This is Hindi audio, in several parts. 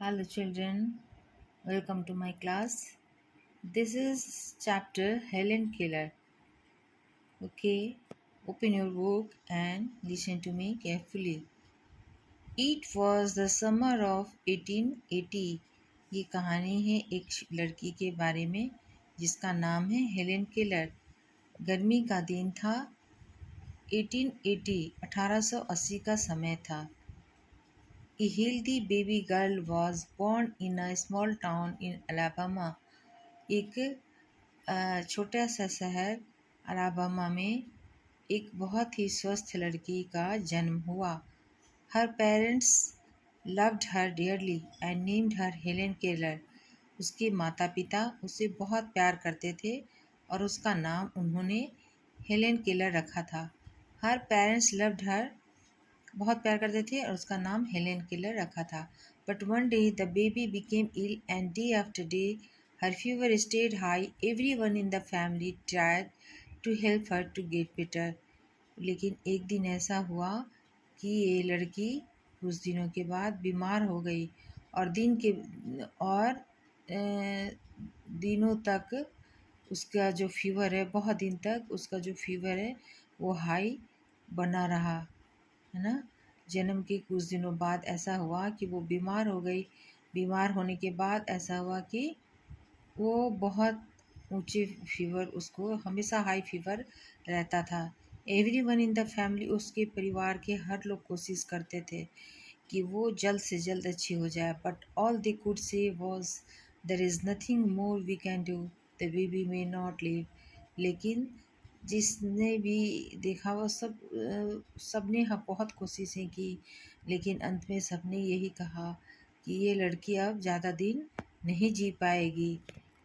Hello, children. Welcome to my class. This is chapter Helen Keller. Okay, open your book and listen to me carefully. It was the summer of 1880. ये कहानी है एक लड़की के बारे में जिसका नाम है हेलेन केलर। गर्मी का दिन था। 1880 1880 का समय था। A healthy baby girl was born in a small town in Alabama. एक छोटा सा शहर अलाबामा में एक बहुत ही स्वस्थ लड़की का जन्म हुआ। Her parents loved her dearly and named her Helen Keller. उसके माता पिता उसे बहुत प्यार करते थे और उसका नाम उन्होंने हेलेन केलर रखा था। हर पेरेंट्स लव्ड हर, बहुत प्यार करते थे और उसका नाम हेलेन केलर रखा था। But one day the baby became ill and day after day her fever stayed high. Everyone in the family tried to help her to get better. लेकिन एक दिन ऐसा हुआ कि ये लड़की कुछ दिनों के बाद बीमार हो गई और दिनों तक उसका जो फीवर है, बहुत दिन तक उसका जो फीवर है वो हाई बना रहा, है ना। जन्म के कुछ दिनों बाद ऐसा हुआ कि वो बीमार हो गई। बीमार होने के बाद ऐसा हुआ कि वो बहुत ऊंचे फीवर, उसको हमेशा हाई फीवर रहता था। एवरीवन इन द फैमिली, उसके परिवार के हर लोग कोशिश करते थे कि वो जल्द से जल्द अच्छी हो जाए। But all they could say was there is nothing more we can do, the baby may not live. लेकिन जिसने भी देखा वो सबने बहुत कोशिशें की, लेकिन अंत में सबने यही कहा कि ये लड़की अब ज़्यादा दिन नहीं जी पाएगी,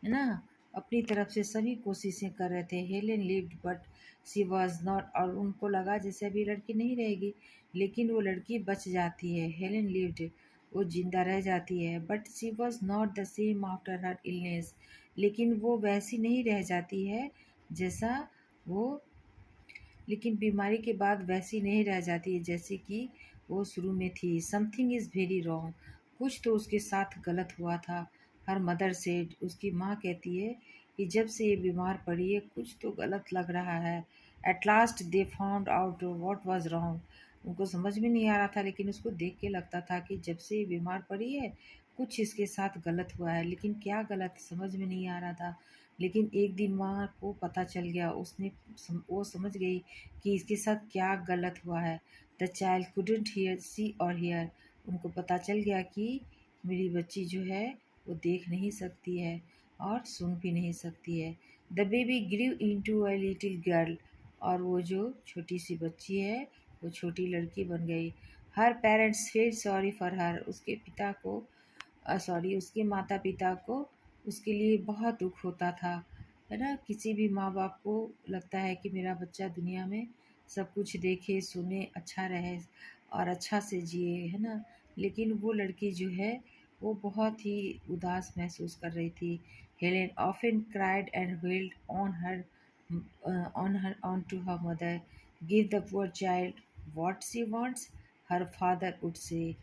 है ना। अपनी तरफ से सभी कोशिशें कर रहे थे। Helen lived but she was not, और उनको लगा जैसे अभी लड़की नहीं रहेगी, लेकिन वो लड़की बच जाती है। हेलेन लिव्ड, वो जिंदा रह जाती है। But she was not the same after her illness, लेकिन वो वैसी नहीं रह जाती है जैसा वो, लेकिन बीमारी के बाद वैसी नहीं रह जाती है जैसे कि वो शुरू में थी। समथिंग इज़ वेरी रॉन्ग, कुछ तो उसके साथ गलत हुआ था। हर मदर सेड, उसकी माँ कहती है कि जब से ये बीमार पड़ी है कुछ तो गलत लग रहा है। At last they found out what was wrong. उनको समझ में नहीं आ रहा था, लेकिन उसको देख के लगता था कि जब से ये बीमार पड़ी है कुछ इसके साथ गलत हुआ है, लेकिन क्या गलत समझ में नहीं आ रहा था। लेकिन एक दिन माँ को पता चल गया, वो समझ गई कि इसके साथ क्या गलत हुआ है। द चाइल्ड कुडंट हियर सी और हियर, उनको पता चल गया कि मेरी बच्ची जो है वो देख नहीं सकती है और सुन भी नहीं सकती है। The baby grew into a little girl, और वो जो छोटी सी बच्ची है वो छोटी लड़की बन गई। Her parents feel sorry for her, उसके पिता को उसके माता पिता को उसके लिए बहुत दुख होता था, है ना। किसी भी माँ बाप को लगता है कि मेरा बच्चा दुनिया में सब कुछ देखे, सुने, अच्छा रहे और अच्छा से जिए, है ना। लेकिन वो लड़की जो है वो बहुत ही उदास महसूस कर रही थी। Helen often cried and wailed on to her mother, give the poor child what she wants, her father would say.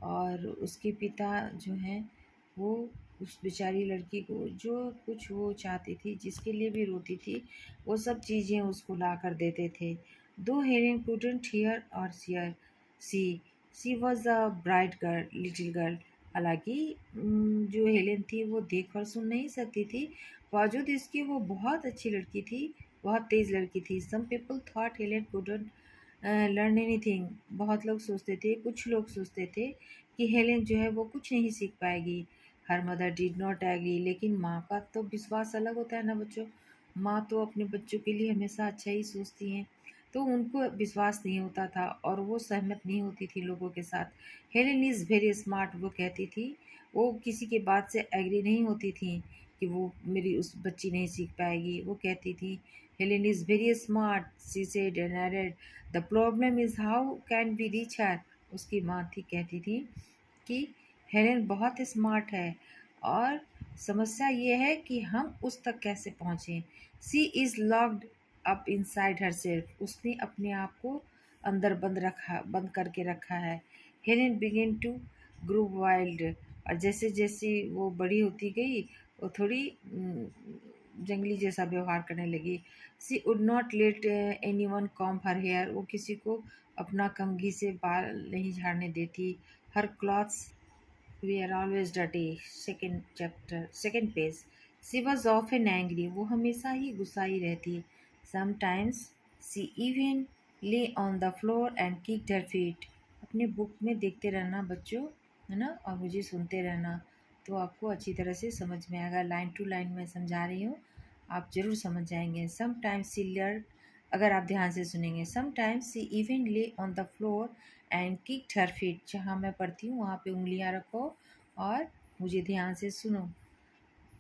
और उसके पिता जो हैं वो उस बेचारी लड़की को जो कुछ वो चाहती थी, जिसके लिए भी रोती थी, वो सब चीज़ें उसको ला कर देते थे। दो हेलेन कुडंट हियर और see see she was a bright girl, little girl. हालांकि जो हेलेन थी वो देख और सुन नहीं सकती थी, बावजूद इसके वो बहुत अच्छी लड़की थी, बहुत तेज़ लड़की थी। Some people thought Helen couldn't learn anything, बहुत लोग सोचते थे, कुछ लोग सोचते थे कि हेलेन जो है वो कुछ नहीं सीख पाएगी। Her mother did not agree, लेकिन माँ का तो विश्वास अलग होता है ना बच्चों। माँ तो अपने बच्चों के लिए हमेशा अच्छा ही सोचती हैं, तो उनको विश्वास नहीं होता था और वो सहमत नहीं होती थी लोगों के साथ। हेलेन इज़ वेरी स्मार्ट, वो कहती थी, वो किसी के बात से एग्री नहीं होती थी कि वो मेरी उस बच्ची नहीं सीख पाएगी। वो कहती थी Helen is very smart, she said and added, the problem is how can we reach her. उसकी माँ थी कहती थी कि हेलेन बहुत स्मार्ट है और समस्या ये है कि हम उस तक कैसे पहुँचें। She is locked up inside herself, उसने अपने आप को अंदर बंद करके रखा है। Helen begin to grow wild, और जैसे जैसे वो बड़ी होती गई वो थोड़ी जंगली जैसा व्यवहार करने लगी। She would not let anyone comb her hair, वो किसी को अपना कंघी से बाल नहीं झाड़ने देती। Her clothes we are always dirty. Second chapter, second page. She was often angry, वो हमेशा ही गुस्साई रहती। Sometimes she even lay on the floor and kicked her feet. अपने बुक में देखते रहना बच्चों, है ना, और मुझे सुनते रहना, तो आपको अच्छी तरह से समझ में आएगा। लाइन टू लाइन मैं समझा रही हूँ, आप ज़रूर समझ जाएंगे। समटाइम्स सी लर्न, अगर आप ध्यान से सुनेंगे। Sometimes she even lay on the floor and kicked her feet, जहाँ मैं पढ़ती हूँ वहाँ पे उंगलियाँ रखो और मुझे ध्यान से सुनो।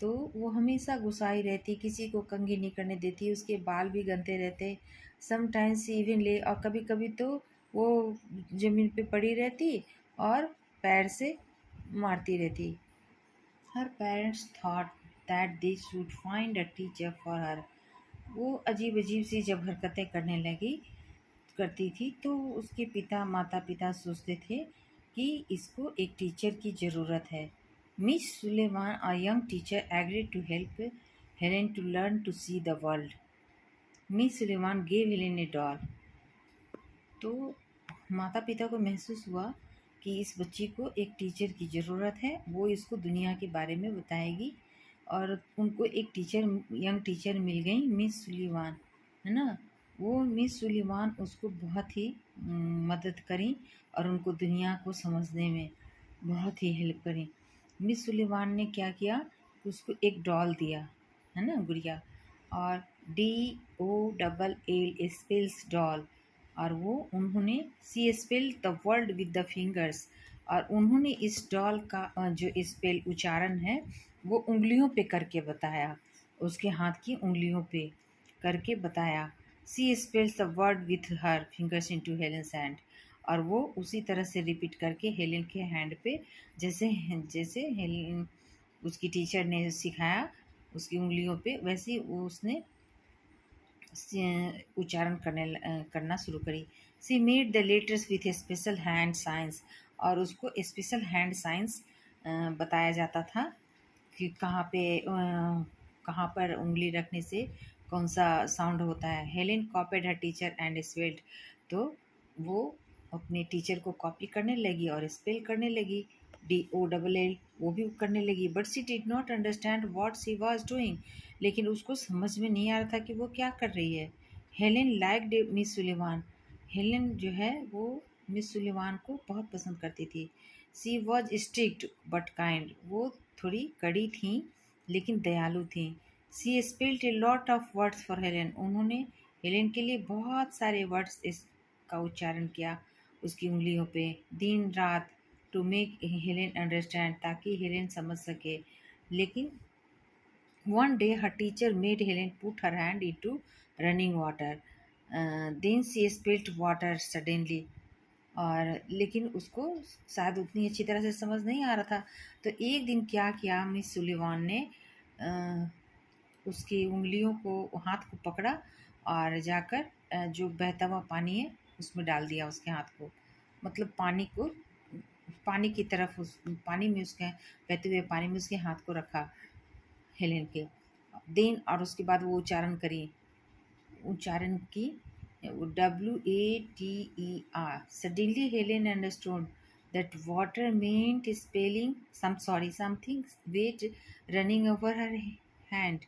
तो वो हमेशा गुस्साई रहती, किसी को कंघी नहीं करने देती, उसके बाल भी गंदे रहते। समटाइम्स इवन ले, और कभी कभी तो वो ज़मीन पे पड़ी रहती और पैर से मारती रहती। Her parents thought that they should find a teacher for her. वो अजीब अजीब सी जब हरकतें करती थी तो उसके माता पिता सोचते थे कि इसको एक टीचर की ज़रूरत है। Miss Sullivan, a young teacher, agreed to help Helen to learn to see the world. Miss Sullivan gave Helen a doll. तो माता पिता को महसूस हुआ कि इस बच्ची को एक टीचर की ज़रूरत है, वो इसको दुनिया के बारे में बताएगी। और उनको एक टीचर, यंग टीचर मिल गई, मिस सुलीवान, है ना। वो मिस सुलीवान उसको बहुत ही मदद करी और उनको दुनिया को समझने में बहुत ही हेल्प करी। मिस सुलीवान ने क्या किया, उसको एक डॉल दिया, है ना, गुड़िया, और DOLL स्पेल्स डॉल। और वो उन्होंने she spell the world with the fingers, और उन्होंने इस डॉल का जो स्पेल उच्चारण है वो उंगलियों पे करके बताया, उसके हाथ की उंगलियों पे करके बताया। She spells the word with her fingers into Helen's hand, और वो उसी तरह से रिपीट करके हेलेन के हैंड पे, जैसे जैसे हेलेन उसकी टीचर ने सिखाया उसकी उंगलियों पे, वैसे ही वो उसने उच्चारण करना शुरू करी। सी made the letters with A special hand science, और उसको स्पेशल हैंड साइंस बताया जाता था कि कहाँ पर उंगली रखने से कौन सा साउंड होता है। Helen copied her teacher and spelled, तो वो अपने टीचर को कॉपी करने लगी और स्पेल करने लगी। DOLL वो भी करने लगी। But she did not understand what she was doing, लेकिन उसको समझ में नहीं आ रहा था कि वो क्या कर रही है। Helen liked Miss Sullivan, Helen जो है वो मिस सुलेमान को बहुत पसंद करती थी। She was strict but kind, वो थोड़ी कड़ी थी लेकिन दयालु थी। She spelled a lot of words for Helen, उन्होंने हेलेन के लिए बहुत सारे वर्ड्स इसका उच्चारण किया उसकी उंगलियों पे, दिन रात, टू मेक हेलेन अंडरस्टैंड, ताकि हेलेन समझ सके। लेकिन one day her teacher made Helen put her hand into running water. Then she spilled water suddenly. और लेकिन उसको शायद उतनी अच्छी तरह से समझ नहीं आ रहा था। तो एक दिन क्या किया, मिस सुलिवान ने उसकी उंगलियों को, हाथ को पकड़ा और जाकर जो बहता हुआ पानी है उसमें डाल दिया उसके हाथ को, मतलब पानी की तरफ, उस पानी में, उसके बहते हुए पानी में उसके हाथ को रखा हेलेन के। देन, और उसके बाद वो उच्चारण की WATER। Suddenly Helen understood that water meant spelling something weight running over her hand।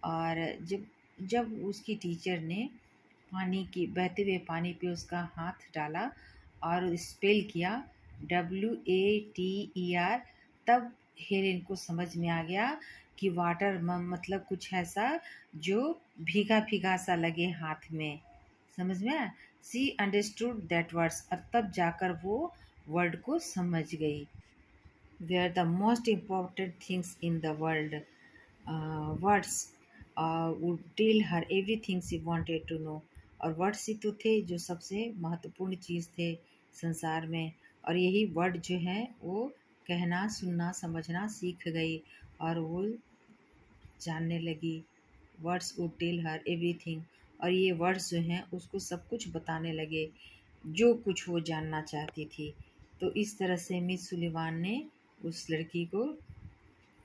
और जब जब उसकी टीचर ने बहते हुए पानी पे उसका हाथ डाला और स्पेल किया WATER, तब हेलेन को समझ में आ गया कि वाटर मतलब कुछ ऐसा जो भीगा भीगा सा लगे हाथ में। समझ में आया? सी अंडरस्टूड दैट वर्ड्स, और तब जाकर वो वर्ड को समझ गई। They are the most important things in the world. Words would tell her everything she wanted to know. और वर्ड्स ही तो थे जो सबसे महत्वपूर्ण चीज़ थे संसार में, और यही वर्ड जो है वो कहना, सुनना, समझना सीख गई और वो जानने लगी। Words would tell her everything, और ये वर्ड्स जो हैं उसको सब कुछ बताने लगे जो कुछ वो जानना चाहती थी। तो इस तरह से मिस सुलिवान ने उस लड़की को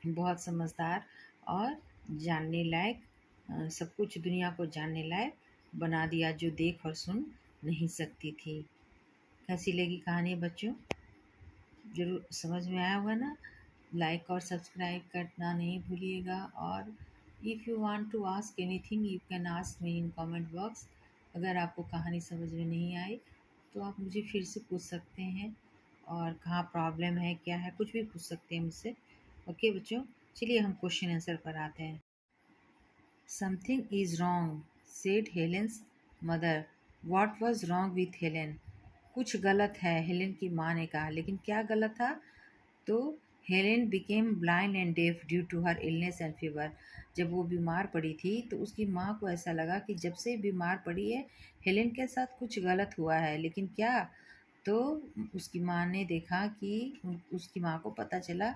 बहुत समझदार और जानने लायक, सब कुछ दुनिया को जानने लायक बना दिया, जो देख और सुन नहीं सकती थी। कैसी लगी कहानी बच्चों? जरूर समझ में आया होगा ना? लाइक और सब्सक्राइब करना नहीं भूलिएगा। और if you want to ask anything you can ask me in comment box. अगर आपको कहानी समझ में नहीं आई तो आप मुझे फिर से पूछ सकते हैं, और कहाँ प्रॉब्लम है, क्या है, कुछ भी पूछ सकते हैं मुझसे। ओके बच्चों, चलिए हम क्वेश्चन आंसर पर आते हैं। Something is wrong said Helens mother. What was wrong with Helen? कुछ गलत है, हेलेन की माँ ने कहा। लेकिन क्या गलत था? तो Helen became blind and deaf due to her illness and fever. जब वो बीमार पड़ी थी तो उसकी माँ को ऐसा लगा कि जब से बीमार पड़ी है हेलेन के साथ कुछ गलत हुआ है। लेकिन क्या? तो उसकी माँ ने देखा कि उसकी माँ को पता चला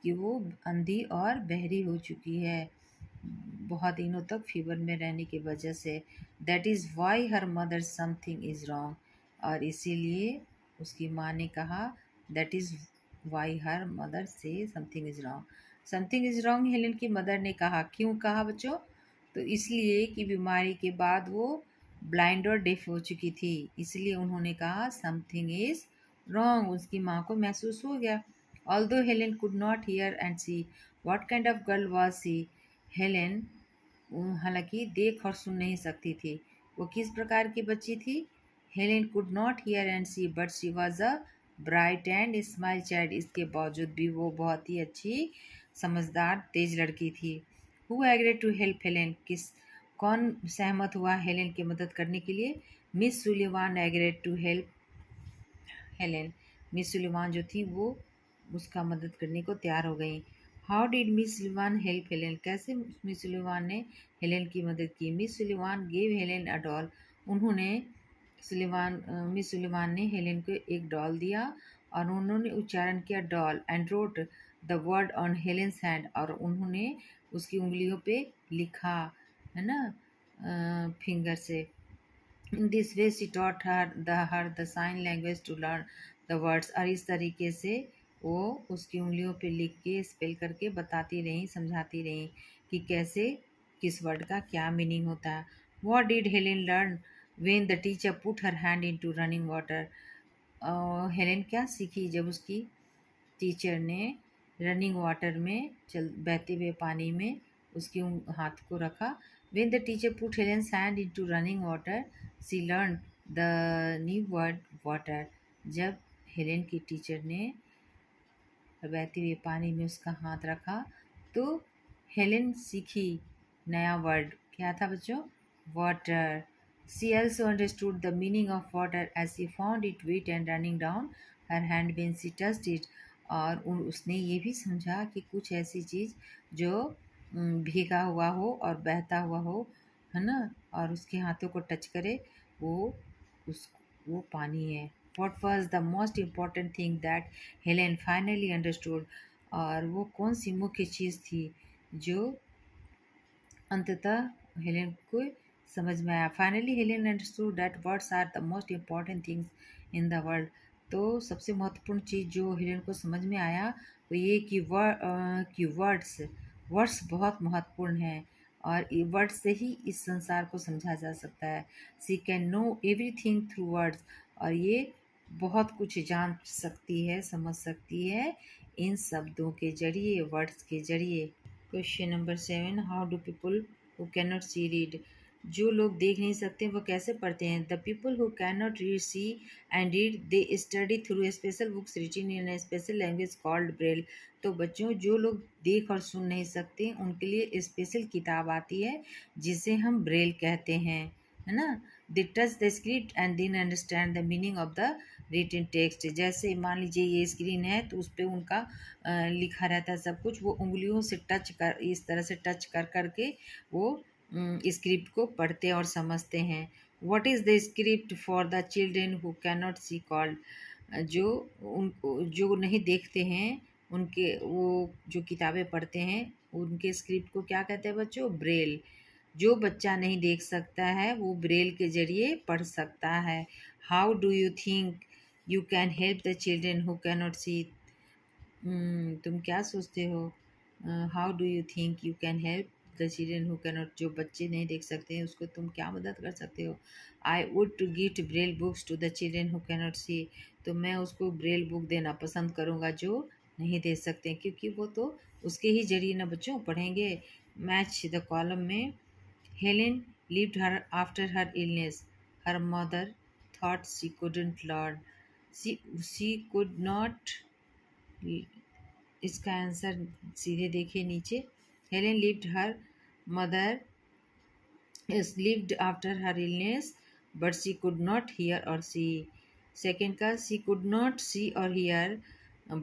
कि वो अंधी और बहरी हो चुकी है बहुत दिनों तक फीवर में रहने की वजह से। That is why her mother something is wrong. और इसीलिए उसकी माँ ने कहा that is why her mother से something is wrong. Something is wrong Helen की मदर ने कहा। क्यों कहा बच्चों? तो इसलिए कि बीमारी के बाद वो ब्लाइंड और डेफ हो चुकी थी, इसलिए उन्होंने कहा समथिंग इज़ रॉन्ग। उसकी माँ को महसूस हो गया। Although Helen could not hear and see what kind of girl was she. Helen हालांकि देख और सुन नहीं सकती थी। वो किस प्रकार की बच्ची थी? Helen could not hear and see but she was a bright and smile child. इसके बावजूद भी वो बहुत ही अच्छी, समझदार, तेज लड़की थी। Who agreed to help Helen? कौन सहमत हुआ हेलेन की मदद करने के लिए? Miss Sullivan agreed to help Helen. Miss Sullivan जो थी वो उसका मदद करने को तैयार हो गई। How did Miss Sullivan help Helen? कैसे मिस सुलिवान ने हेलेन की मदद की? Miss Sullivan gave Helen a doll. उन्होंने मिस सुलिवान ने हेलेन को एक डॉल दिया और उन्होंने उच्चारण किया doll and wrote the word on Helen's hand. और उन्होंने उसकी उंगलियों पे लिखा, है ना, फिंगर से। In this way she taught her the sign language to learn the words। और इस तरीके से वो उसकी उंगलियों पे लिख के स्पेल करके बताती रही, समझाती रही कि कैसे किस वर्ड का क्या मीनिंग होता है। What did Helen learn when the teacher put her hand into running water? Helen क्या सीखी जब उसकी टीचर ने रनिंग वाटर में बहते हुए पानी में उसके हाथ को रखा। When the teacher put Helen's hand into running water, she learned the new word water। जब हेलेन की टीचर ने बहते हुए पानी में उसका हाथ रखा तो हेलेन सीखी नया वर्ड। क्या था बच्चों? Water. She also understood the meaning of water as she found it wet and running down her hand when she touched it। और उसने ये भी समझा कि कुछ ऐसी चीज़ जो भीगा हुआ हो और बहता हुआ हो, है ना, और उसके हाथों को टच करे, वो उस वो पानी है। What was the most important thing that Helen finally understood? और वो कौन सी मुख्य चीज़ थी जो अंततः हेलेन को समझ में आया? Finally Helen understood that words are the most important things in the world. तो सबसे महत्वपूर्ण चीज़ जो हेलेन को समझ में आया वो ये कि वर्ड्स वर्ड्स बहुत महत्वपूर्ण हैं, और वर्ड से ही इस संसार को समझा जा सकता है। She can know everything through words. और ये बहुत कुछ जान सकती है, समझ सकती है इन शब्दों के जरिए, वर्ड्स के जरिए। Question number 7, how do people who can not see read? जो लोग देख नहीं सकते वो कैसे पढ़ते हैं? The people who can not read see and read they study through special books written in a special language called Braille. तो बच्चों, जो लोग देख और सुन नहीं सकते उनके लिए स्पेशल किताब आती है जिसे हम ब्रेल कहते हैं, है ना। They touch the script and then understand the meaning of the written text. जैसे मान लीजिए ये स्क्रीन है तो उस पर उनका लिखा रहता है सब कुछ, वो उंगलियों से टच कर, इस तरह से टच कर करके वो स्क्रिप्ट को पढ़ते और समझते हैं। What is the script for the children who can not see called? जो जो नहीं देखते हैं उनके, वो जो किताबें पढ़ते हैं उनके स्क्रिप्ट को क्या कहते हैं बच्चों? ब्रेल। जो बच्चा नहीं देख सकता है वो ब्रेल के जरिए पढ़ सकता है। How do you think you can help the children who can not see? तुम क्या सोचते हो? How do you think you can help the children who cannot, जो बच्चे नहीं देख सकते हैं उसको तुम क्या मदद कर सकते हो? I would to gift Braille books to the children who cannot see, तो मैं उसको ब्रेल बुक देना पसंद करूँगा जो नहीं दे सकते हैं, क्योंकि वो तो उसके ही जरिए ना बच्चों पढ़ेंगे। मैच द कॉलम में Helen lived her after her illness. Her mother thought she couldn't learn. She could not, इसका आंसर सीधे देखिए नीचे। Helen lived her mother is lived after her illness, but she could not hear or see. Second का she could not see or hear,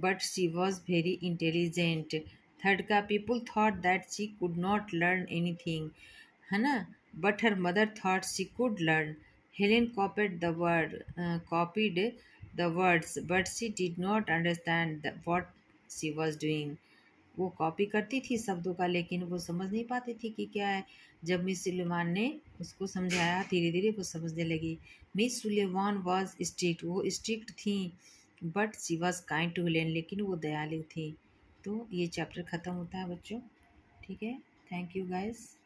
but she was very intelligent. Third का people thought that she could not learn anything, है ना, but her mother thought she could learn. Helen copied the words, but she did not understand what she was doing. वो कॉपी करती थी शब्दों का, लेकिन वो समझ नहीं पाती थी कि क्या है। जब मिस सुलेमान ने उसको समझाया धीरे धीरे वो समझने लगी। मिस सुलेमान वॉज स्ट्रिक्ट, वो स्ट्रिक्ट थी, but she was kind to Helen, लेकिन वो दयालु थी। तो ये चैप्टर ख़त्म होता है बच्चों। ठीक है, थैंक यू गाइस।